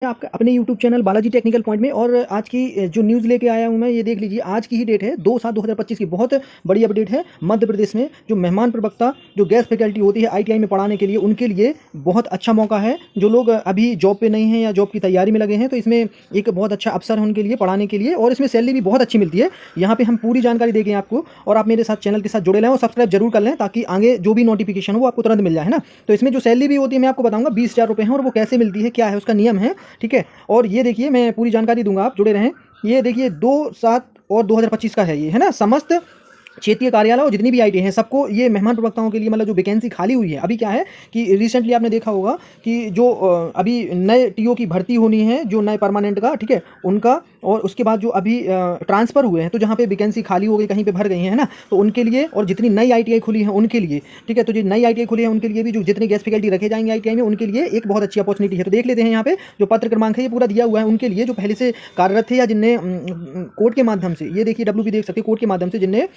आपका अपने YouTube channel Balaji technical point में। और आज की जो न्यूज़ लेके आया हूं मैं, ये देख लीजिए। आज की ही डेट है 2/7/2025 की। बहुत बड़ी अपडेट है। मध्य प्रदेश में जो मेहमान प्रवक्ता जो गेस्ट फैकल्टी होती है ITI में पढ़ाने के लिए, उनके लिए बहुत अच्छा मौका है। जो लोग अभी जॉब पे नहीं हैं या जॉब की तैयारी में लगे हैं, तो इसमें एक बहुत अच्छा अवसर है उनके लिए पढ़ाने के लिए। और इसमें सैलरी भी बहुत अच्छी मिलती है। यहाँ पे हम पूरी जानकारी देंगे आपको, और आप मेरे साथ चैनल के साथ जुड़े रहें और सब्सक्राइब जरूर कर लें, ताकि आगे जो भी नोटिफिकेशन हो वो आपको तुरंत मिल जाए, है ना। तो इसमें जो सैलरी भी होती है मैं आपको बताऊंगा, 20,000 रुपये है। और वो कैसे मिलती है, क्या है उसका नियम है, ठीक है। और ये देखिए, मैं पूरी जानकारी दूंगा, आप जुड़े रहें। ये देखिए 2/7/2025 का है ये, है ना। समस्त क्षेत्रीय कार्यालय और जितनी भी आईटी हैं, सबको ये मेहमान प्रवक्ताओं के लिए, मतलब जो वैकेंसी खाली हुई है। अभी क्या है कि रिसेंटली आपने देखा होगा कि जो अभी नए टीओ की भर्ती होनी है, जो नए परमानेंट का, ठीक है, उनका। और उसके बाद जो अभी ट्रांसफ़र हुए हैं, तो जहाँ पे वैकेंसी खाली हो गई, कहीं पे भर गई है ना, तो उनके लिए, और जितनी नई ITI खुली है उनके लिए, ठीक है। तो जो नई ITI खुली है उनके लिए भी जो जितने गेस्ट फैकल्टी रखे जाएंगे ITI में, उनके लिए एक बहुत अच्छी अपॉर्चुनिटी है। तो देख लेते हैं यहाँ पे जो पत्र क्रमांक है ये पूरा दिया हुआ है उनके लिए, जो पहले से कार्यरत थे या जिनने कोर्ट के माध्यम से, ये देखिए WP देख सकते हैं, कोर्ट के माध्यम से जिनने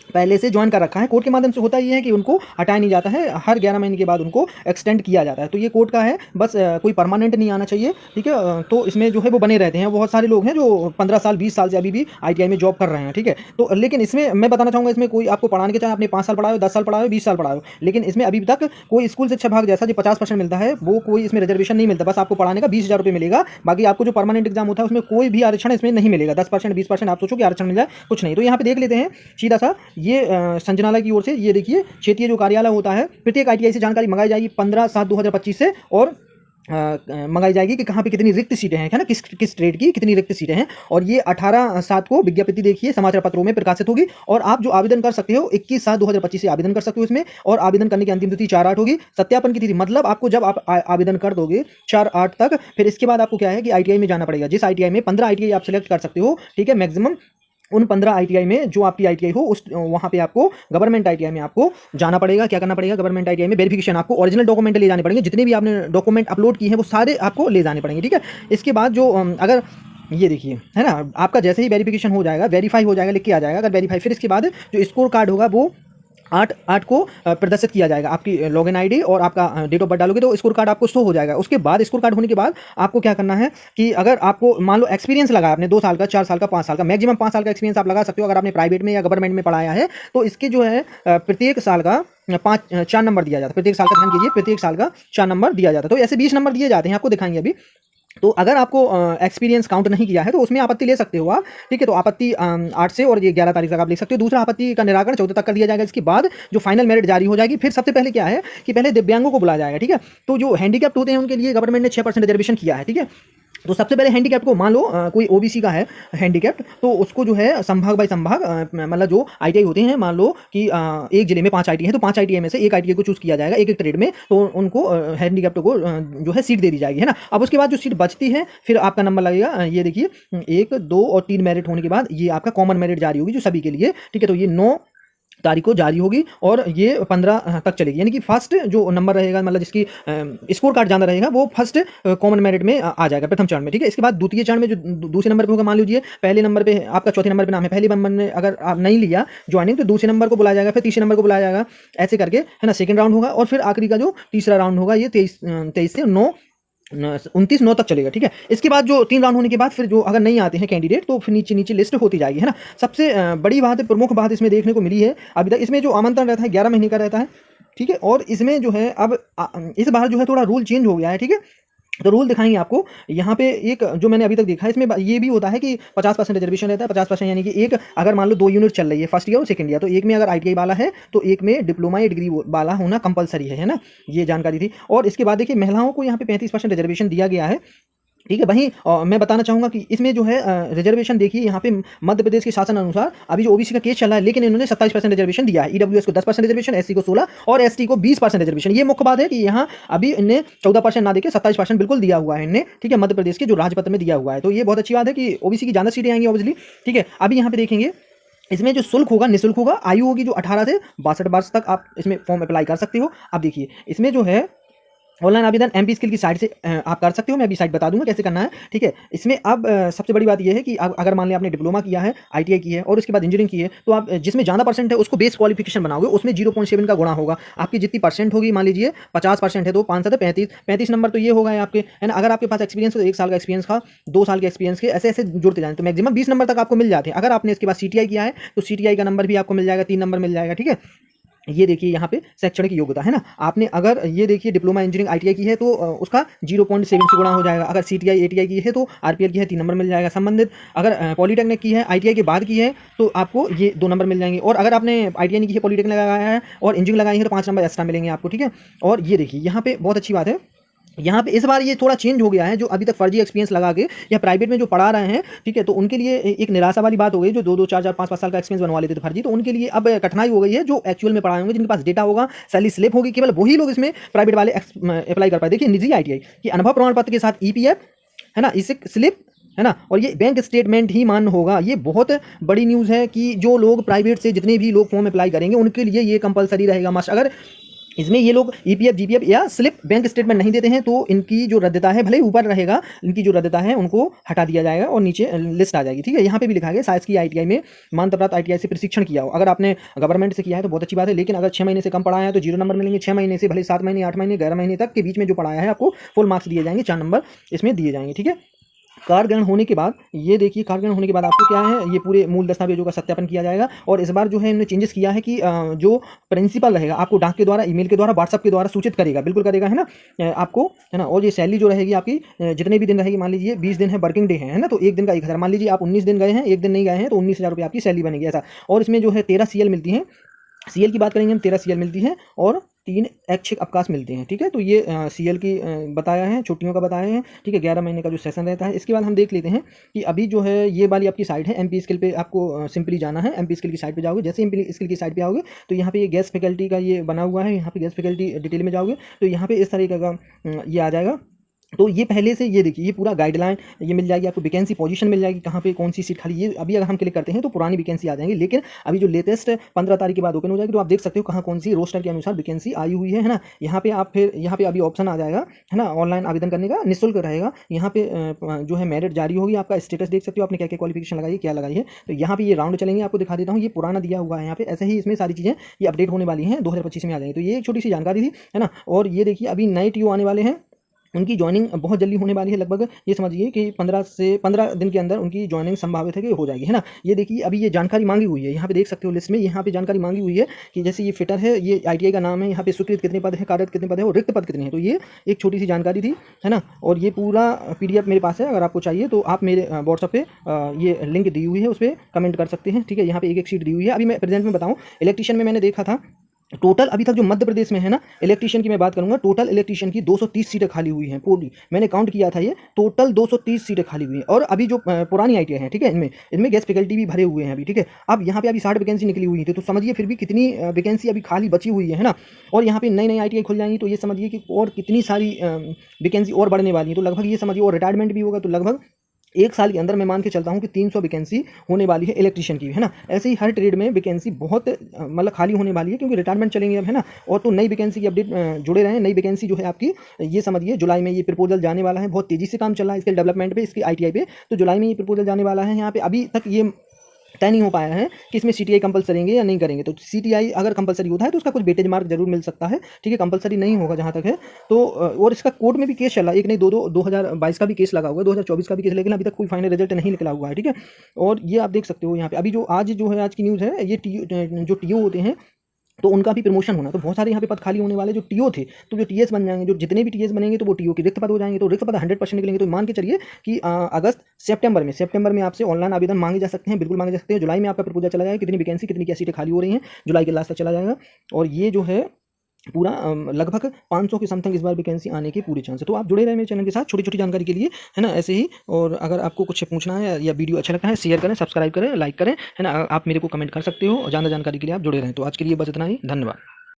पहले से ज्वाइन कर रखा है। कोर्ट के माध्यम से होता ये है कि उनको हटाया नहीं जाता है, हर 11 महीने के बाद उनको एक्सटेंड किया जाता है। तो ये कोर्ट का है, बस कोई परमानेंट नहीं आना चाहिए, ठीक है। तो इसमें जो है वो बने रहते हैं। बहुत सारे लोग हैं जो 15 साल 20 साल से अभी भी ITI में जॉब कर रहे हैं, ठीक है। तो लेकिन इसमें मैं बताना चाहूँगा, इसमें कोई आपको पढ़ाने के, चाहे आपने 5 साल पढ़ाए हो, 10 साल पढ़ाए हो, 20 साल पढ़ाए हो, लेकिन इसमें अभी तक कोई स्कूल शिक्षा विभाग जैसा जो 50% मिलता है, वो कोई इसमें रिजर्वेशन नहीं मिलता। बस आपको पढ़ाने का 20,000 रुपये मिलेगा। बाकी आपको जो परमानेंट एग्जाम होता है उसमें कोई भी आरक्षण इसमें नहीं मिलेगा। 10% 20% आप सोचो कि आरक्षण मिल जाए, कुछ नहीं। तो यहाँ पे देख लेते हैं सीधा सा, ये संचालनालय की ओर से, ये देखिए क्षेत्रीय जो कार्यालय होता है, प्रत्येक ITI से जानकारी मंगाई जाएगी 15/7/2025 से। और मंगाई जाएगी कि कहाँ पे कितनी रिक्त सीटें हैं, है ना, किस ट्रेड की कितनी रिक्त सीटें हैं। और ये 18/7 को विज्ञप्ति देखिए समाचार पत्रों में प्रकाशित होगी। और आप जो आवेदन कर सकते हो 21/7/2025 से आवेदन कर सकते हो इसमें। और आवेदन करने की अंतिम तिथि 4/8 होगी। सत्यापन की तिथि मतलब आपको जब आप आवेदन कर दोगे 4/8 तक, फिर इसके बाद आपको क्या है कि ITI में जाना पड़ेगा। जिस ITI में 15 ITI आप सिलेक्ट कर सकते हो, ठीक है, मैक्सिमम उन 15 ITI में जो आपकी ITI हो, उस वहाँ पे आपको गवर्नमेंट ITI में आपको जाना पड़ेगा। क्या करना पड़ेगा, गवर्नमेंट ITI में वेरिफिकेशन, आपको ओरिजिनल डॉक्यूमेंट ले जाने पड़ेंगे। जितने भी आपने डॉक्यूमेंट अपलोड किए हैं वो सारे आपको ले जाने पड़ेंगे, ठीक है। इसके बाद जो अगर ये देखिए, है ना, आपका जैसे ही वेरिफिकेशन हो जाएगा, वेरीफाई हो जाएगा, लिख के आ जाएगा अगर वेरीफाई, फिर इसके बाद जो स्कोर कार्ड होगा वो 8/8 को प्रदर्शित किया जाएगा। आपकी लॉगिन ID और आपका डेट ऑफ बर्थ डालोगे तो स्कोर कार्ड आपको शो हो जाएगा। उसके बाद स्कोर कार्ड होने के बाद आपको क्या करना है कि अगर आपको मान लो एक्सपीरियंस लगा आपने 2 साल का, 4 साल का, 5 साल का, मैक्सिमम 5 साल का एक्सपीरियंस आप लगा सकते हो अगर आपने प्राइवेट में या गवर्नमेंट में पढ़ाया है। तो इसके जो है प्रत्येक साल का 4 नंबर दिया जाता है। प्रत्येक साल का, ध्यान कीजिए, प्रत्येक साल का 4 नंबर दिया जाता है। तो ऐसे 20 नंबर दिए जाते हैं, आपको दिखाएंगे अभी। तो अगर आपको एक्सपीरियंस काउंट नहीं किया है तो उसमें आपत्ति ले सकते हो आप, ठीक है। तो आपत्ति 8 से और ये 11 तारीख तक आप लिख सकते हो। दूसरा, आपत्ति का निराकरण 14 तक कर दिया जाएगा। इसके बाद जो फाइनल मेरिट जारी हो जाएगी, फिर सबसे पहले क्या है कि पहले दिव्यांगों को बुलाया जाएगा, ठीक है। तो जो हैंडीकैप्ट होते हैं उनके लिए गवर्नमेंट ने 6% रिजर्वेशन किया है, ठीक है। तो सबसे पहले हैंडीकैप्ट को, मान लो कोई OBC का है हैंडीकैप्ट, तो उसको जो है संभाग बाई संभाग, मतलब जो ITI होते हैं, मान लो कि एक जिले में 5 ITI है, तो 5 ITI में से एक ITI को चूज किया जाएगा एक एक ट्रेड में। तो उनको हैंडीकैप्ट को जो है सीट दे दी जाएगी, है ना। अब उसके बाद जो सीट बचती है, फिर आपका नंबर लगेगा। ये देखिए 1, 2 और 3 मेरिट होने के बाद ये आपका कॉमन मेरिट जारी होगी जो सभी के लिए, ठीक है। तो ये 9 तारीख को जारी होगी और ये 15 तक चलेगी। यानी कि फर्स्ट जो नंबर रहेगा, मतलब जिसकी स्कोर कार्ड ज़्यादा रहेगा, वो फर्स्ट कॉमन मेरिट में आ जाएगा, प्रथम चरण में, ठीक है। इसके बाद द्वितीय चरण में जो दूसरे नंबर पे होगा, मान लीजिए पहले नंबर पे आपका, चौथे नंबर पे नाम है, पहले नंबर में अगर आप नहीं लिया ज्वाइनिंग, तो दूसरे नंबर को बुलाया जाएगा, फिर तीसरे नंबर को बुलाया जाएगा, ऐसे करके, है ना। सेकंड राउंड होगा और फिर आखिरी का जो तीसरा राउंड होगा, ये 23 से 29 तक चलेगा, ठीक है। इसके बाद जो 3 राउंड होने के बाद फिर जो अगर नहीं आते हैं कैंडिडेट, तो फिर नीचे नीचे लिस्ट होती जाएगी, है ना। सबसे बड़ी बात, प्रमुख बात इसमें देखने को मिली है अभी तक, इसमें जो आमंत्रण रहता है 11 महीने का रहता है, ठीक है। और इसमें जो है अब इस बार जो है थोड़ा रूल चेंज हो गया है, ठीक है। तो रूल दिखाएंगे आपको यहाँ पे। एक जो मैंने अभी तक देखा है, इसमें ये भी होता है कि 50% रिजर्वेशन रहता है। 50% यानी कि एक, अगर मान लो 2 यूनिट चल रही है, फर्स्ट ईयर और सेकंड ईयर, तो एक में अगर ITI वाला है तो एक में डिप्लोमा या डिग्री वाला होना कंपलसरी है ना। ये जानकारी थी। और इसके बाद देखिए महिलाओं को यहाँ पे 35% रिजर्वेशन दिया गया है, ठीक है। वहीं मैं बताना चाहूँगा कि इसमें जो है रिजर्वेशन देखिए, यहाँ पे मध्य प्रदेश के शासन अनुसार अभी जो OBC का केस चल रहा है, लेकिन इन्होंने 27% रिजर्वेशन दिया है। EWS को 10% रिजर्वेशन, SC को 16 और ST को 20% रिजर्वेशन। ये मुख्य बात है कि यहाँ अभी इन्हें 14% ना देके 27% बिल्कुल दिया हुआ है इन्हें, ठीक है। मध्य प्रदेश के जो राजपत्र में दिया हुआ है, तो ये बहुत अच्छी बात है कि OBC की ज़्यादा सीटें आएंगी ऑब्वियसली, ठीक है। अभी यहाँ पे देखेंगे, इसमें जो शुल्क होगा निःशुल्क होगा। आयु होगी जो 18 से 62 वर्ष तक आप इसमें फॉर्म अप्लाई कर सकते हो। अब देखिए इसमें जो है ऑनलाइन आवेदन एमपी स्किल की साइट से आप कर सकते हो। मैं अभी साइट बता दूंगा कैसे करना है, ठीक है। इसमें अब सबसे बड़ी बात यह है कि अब अगर मान लिया आपने डिप्लोमा किया है, आईटीआई की है और उसके बाद इंजीनियरिंग की है, तो आप जिसमें ज़्यादा परसेंट है उसको बेस क्वालिफिकेशन बनाओगे, उसमें 0.7 का गुणा होगा। आपकी जितनी परसेंट होगी, मान लीजिए 50% है तो 5 से 35 नंबर तो ये होगा आपके, है ना। अगर आपके पास एक्सपीरियंस है तो 1 साल का एक्सपीरियंस का, 2 साल के एक्सपीरियंस के, ऐसे ऐसे जुड़ते जाए तो मैक्सिमम 20 नंबर तक आपको मिल जाते हैं। अगर आपने इसके बाद सीटीआई किया है तो सीटीआई का नंबर भी आपको मिल जाएगा, 3 नंबर मिल जाएगा, ठीक है। ये देखिए यहाँ पे शैक्षणिक योग्यता है ना, आपने अगर ये देखिए डिप्लोमा इंजीनियरिंग आईटीआई की है तो उसका 0.7 से गुणा हो जाएगा। अगर सीटीआई एटीआई की है तो आरपीएल की है 3 नंबर मिल जाएगा। संबंधित अगर पॉलीटेक्निक की है आईटीआई के बाद की है तो आपको ये 2 नंबर मिल जाएंगे। और अगर आपने आईटीआई नहीं की है, पॉलीटेक्निक लगाया है और इंजीनियरिंग लगाई है तो 5 नंबर एक्स्ट्रा मिलेंगे आपको, ठीक है। और ये देखिए यहाँ पे बहुत अच्छी बात है, यहाँ पे इस बार ये थोड़ा चेंज हो गया है, जो अभी तक फर्जी एक्सपीरियंस लगा के या प्राइवेट में जो पढ़ा रहे हैं, ठीक है, तो उनके लिए एक निराशा वाली बात हो गई। जो 2-2 4-4 5-5 साल का एक्सपीरियंस बनवा लेते थे फर्जी, तो उनके लिए अब कठिनाई हो गई है। जो एक्चुअल में पढ़ाए होंगे, जिनके पास डेटा होगा, सैलरी स्लिप होगी, केवल वही लोग इसमें प्राइवेट वाले अप्लाई कर पाए। देखिए निजी आईटीआई की अनुभव प्रमाण पत्र के साथ ईपीएफ, है ना, इसे स्लिप, है ना, और ये बैंक स्टेटमेंट ही मान्य होगा। ये बहुत बड़ी न्यूज़ है कि जो लोग प्राइवेट से जितने भी लोग फॉर्म अप्लाई करेंगे उनके लिए ये कंपलसरी रहेगा मस्ट। अगर इसमें ये लोग ईपीएफ जीपीएफ या स्लिप बैंक स्टेटमेंट नहीं देते हैं तो इनकी जो रद्दता है, भले ही ऊपर रहेगा, इनकी जो रद्दता है उनको हटा दिया जाएगा और नीचे लिस्ट आ जाएगी, ठीक है। यहाँ पे भी लिखा गया शासकीय आईटीआई में मान्यता प्राप्त आईटीआई से प्रशिक्षण किया हो। अगर आपने गवर्नमेंट से किया है तो बहुत अच्छी बात है, लेकिन अगर 6 महीने से कम पढ़ाया है तो 0 नंबर मिलेंगे। 6 महीने से भले 7 महीने, 8 महीने, 11 महीने तक के बीच में जो पढ़ाया है आपको फुल मार्क्स दिए जाएंगे, 4 नंबर इसमें दिए जाएंगे, ठीक है। कार्य ग्रहण होने के बाद ये देखिए, कार्य ग्रहण होने के बाद आपको क्या है, ये पूरे मूल दस्तावेजों का सत्यापन किया जाएगा। और इस बार जो है इन्होंने चेंजेस किया है कि जो प्रिंसिपल रहेगा आपको डाक के द्वारा, ईमेल के द्वारा, व्हाट्सअप के द्वारा सूचित करेगा, बिल्कुल करेगा, है ना, आपको, है ना। और ये सैलरी जो रहेगी आपकी जितने भी दिन रहेगी, मान लीजिए 20 दिन है वर्किंग डे है ना, तो एक दिन का 1000, मान लीजिए आप 19 दिन गए हैं, एक दिन नहीं गए हैं तो 19,000 रुपये आपकी सैलरी बनेगी, ऐसा। और इसमें जो है 13 सीएल मिलती है, सीएल की बात करेंगे हम, 13 सीएल मिलती है और 3 ऐच्छिक अवकाश मिलते हैं, ठीक है। तो ये सीएल की बताया है, छुट्टियों का बताया है, ठीक है। 11 महीने का जो सेशन रहता है। इसके बाद हम देख लेते हैं कि अभी जो है ये वाली आपकी साइट है एमपी स्किल पे, आपको सिंपली जाना है। एमपी स्किल की साइट पे जाओगे, जैसे एमपी स्किल की साइट पे आओगे तो यहाँ पे ये गेस्ट फैकल्टी का ये बना हुआ है, यहाँ पे गेस्ट फैकल्टी डिटेल में जाओगे तो यहाँ पे इस तरीके का ये आ जाएगा। तो ये पहले से ये देखिए, ये पूरा गाइडलाइन ये मिल जाएगी आपको, वैकेंसी पोजीशन मिल जाएगी, कहाँ पे कौन सी सीट खाली। ये अभी अगर हम क्लिक करते हैं तो पुरानी वैकेंसी आ जाएंगी, लेकिन अभी जो लेटेस्ट 15 तारीख के बाद ओपन हो जाएगी तो आप देख सकते हो कहाँ कौन सी रोस्टर के अनुसार वैकेंसी आई हुई है ना। यहाँ पे आप फिर यहाँ पे अभी ऑप्शन आ जाएगा, है ना, ऑनलाइन आवेदन करने का निःशुल्क रहेगा। यहाँ पे जो है मेरिट जारी होगी, आपका स्टेटस देख सकते हो, आपने क्या क्या क्वालिफिकेशन लगाई है, क्या लगाई है। तो यहाँ पे ये राउंड चलेंगे, आपको दिखा देता हूँ, ये पुराना दिया हुआ है यहाँ पे। ऐसे ही इसमें सारी चीज़ें ये अपडेट होने वाली हैं, 2025 में आ जाएंगी। तो ये एक छोटी सी जानकारी थी, है ना। और ये देखिए अभी नए टीओ आने वाले हैं, उनकी ज्वाइनिंग बहुत जल्दी होने वाली है, लगभग ये समझिए कि 15 दिन के अंदर उनकी ज्वाइनिंग संभावित है कि हो जाएगी, है ना। ये देखिए अभी ये जानकारी मांगी हुई है, यहाँ पे देख सकते हो लिस्ट में, यहाँ पे जानकारी मांगी हुई है कि जैसे ये फिटर है, ये आईटीआई का नाम है, यहाँ पे स्वीकृत कितने पद है, कार्यरत कितने पद है और रिक्त पद कितने हैं। तो ये एक छोटी सी जानकारी थी, है ना। और ये पूरा पीडीएफ मेरे पास है, अगर आपको चाहिए तो आप मेरे व्हाट्सएप पे ये लिंक दी हुई है, उस पर कमेंट कर सकते हैं, ठीक है। यहाँ पे एक शीट दी हुई है। अभी मैं प्रेजेंट में बताऊँ, इलेक्ट्रीशियन में मैंने देखा था टोटल अभी तक जो मध्य प्रदेश में है ना, इलेक्ट्रीशियन की मैं बात करूंगा, टोटल इलेक्ट्रीशियन की 230 सीटें खाली हुई हैं पूरी। मैंने काउंट किया था, ये टोटल 230 सीटें खाली हुई हैं। और अभी जो पुरानी आईटीआई हैं, ठीक है, इनमें गेस्ट फैकल्टी भी भरे हुए हैं अभी, ठीक है। अब यहाँ पे अभी 60 वैकेंसी निकली हुई थी, तो समझिए फिर भी कितनी वैकेंसी अभी खाली बची हुई है ना। और यहाँ पे नई नई आईटीआई खुल जाएंगी तो ये समझिए कि और कितनी सारी वैकेंसी और बढ़ने वाली है। तो लगभग ये समझिए, और रिटायरमेंट भी होगा तो लगभग 1 साल के अंदर मैं मान के चलता हूँ कि 300 वैकेंसी होने वाली है इलेक्ट्रीशियन की, है ना। ऐसे ही हर ट्रेड में वैकेंसी बहुत मतलब खाली होने वाली है, क्योंकि रिटायरमेंट चलेंगे अब, है ना। और तो नई वैकेंसी की अपडेट जुड़े रहें। नई वैकेंसी जो है आपकी, ये समझिए जुलाई में ये प्रपोजल जाने वाला है। बहुत तेज़ी से काम चल रहा है इसके डेवलपमेंट पे, इसकी आईटीआई पे। तो जुलाई में ये प्रपोजल जाने वाला है। यहाँ पे अभी तक ये तय नहीं हो पाया है कि इसमें सीटीआई कंपलसरी करेंगे या नहीं करेंगे। तो सीटीआई अगर कंपलसरी होता है तो उसका कुछ वेटेज मार्क जरूर मिल सकता है, ठीक है। कंपलसरी नहीं होगा जहाँ तक है तो। और इसका कोर्ट में भी केस चला, एक नहीं 2022 का भी केस लगा हुआ है, 2024 का भी केस, लेकिन अभी तक कोई फाइनल रिजल्ट नहीं निकला हुआ है, ठीक है। और ये आप देख सकते हो यहाँ पे अभी जो आज की न्यूज़ है, ये जो टीओ होते हैं तो उनका भी प्रमोशन होना। तो बहुत सारे यहाँ पे पद खाली होने वाले जो टीओ थे, तो जो टीएस बन जाएंगे, जो जितने भी टीएस बनेंगे तो वो टीओ के रिक्त पद हो जाएंगे। तो रिक्त पद 100% निकलेंगे। तो मान के चलिए कि अगस्त सितंबर में आपसे ऑनलाइन आवेदन मांगे जा सकते हैं, बिल्कुल मांगे जा सकते हैं। जुलाई में आपका प्रपोजल चला जाएगा, कितनी वैकेंसी, कितनी क्या सीटें खाली हो रही हैं, जुलाई के लास्ट तक चला जाएगा। और ये जो है पूरा लगभग 500 के समथिंग इस बार वैकेंसी आने के पूरे चांस है। तो आप जुड़े रहे मेरे चैनल के साथ छोटी छोटी जानकारी के लिए, है ना, ऐसे ही। और अगर आपको कुछ पूछना है या वीडियो अच्छा लगता है, शेयर करें, सब्सक्राइब करें, लाइक करें, है ना। आप मेरे को कमेंट कर सकते हो। और ज़्यादा जानकारी के लिए आप जुड़े रहें। तो आज के लिए बस इतना ही, धन्यवाद।